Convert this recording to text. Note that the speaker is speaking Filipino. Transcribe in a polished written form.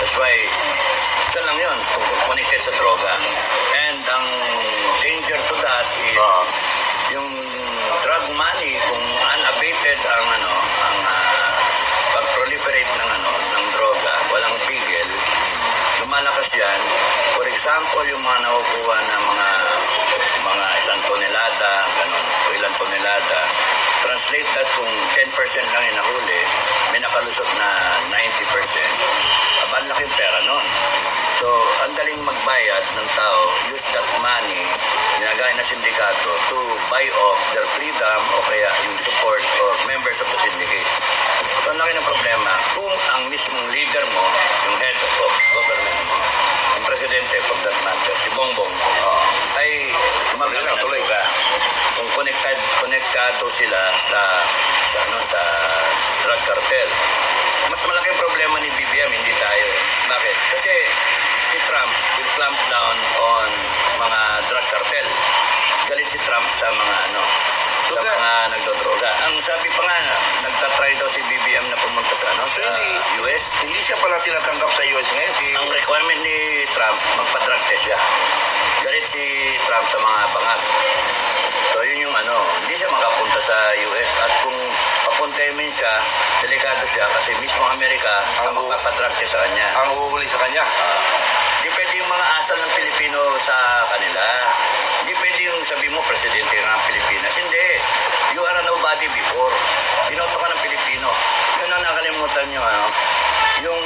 That's why, isa lang yun, connected sa droga. And ang danger to that is, yung drug money, kung unabated ang pag-proliferate ng droga, walang pigil, lumalakas yan. For example, yung mga nakukuha ng mga isang tonelada, ganun, o ilang tonelada, translate that kung 10% lang yung nahuli, may nakalusot na 90%. Ang laking pera nun. So, ang daling magbayad ng tao, use that money, ginagaya na sindikato, to buy off their freedom o kaya yung support or members of the syndicate. So, ang laki ng problema, kung ang mismong leader mo, yung head of government mo, yung presidente, for that matter, si Bongbong, ay gumagana ng droga. Kung konektado sila sa drug cartel. Mas malaking problema ni BBM, hindi tayo. Bakit? Kasi si Trump will clamp down on mga drug cartel. Galit si Trump sa mga mga nagdodroga. Ang sabi pa nga, nagtatry daw si BBM na pumunta sa US. Hindi siya pala tinatanggap sa US ngayon. Ang requirement ni Trump, magpa-drug test siya. Galit si Trump sa mga bangag. So yun yung hindi siya makapunta sa US at kung papuntahin siya, delikado siya kasi mismo Amerika ang magpapadrug test sa kanya. Ang huhuli sa kanya. Hindi pwede yung mga asal ng Pilipino sa kanila. Hindi pwede yung sabi mo, presidente ng Pilipinas. Hindi. You are a nobody before. Binoto ka ng Pilipino. Yun ang nakalimutan nyo, yung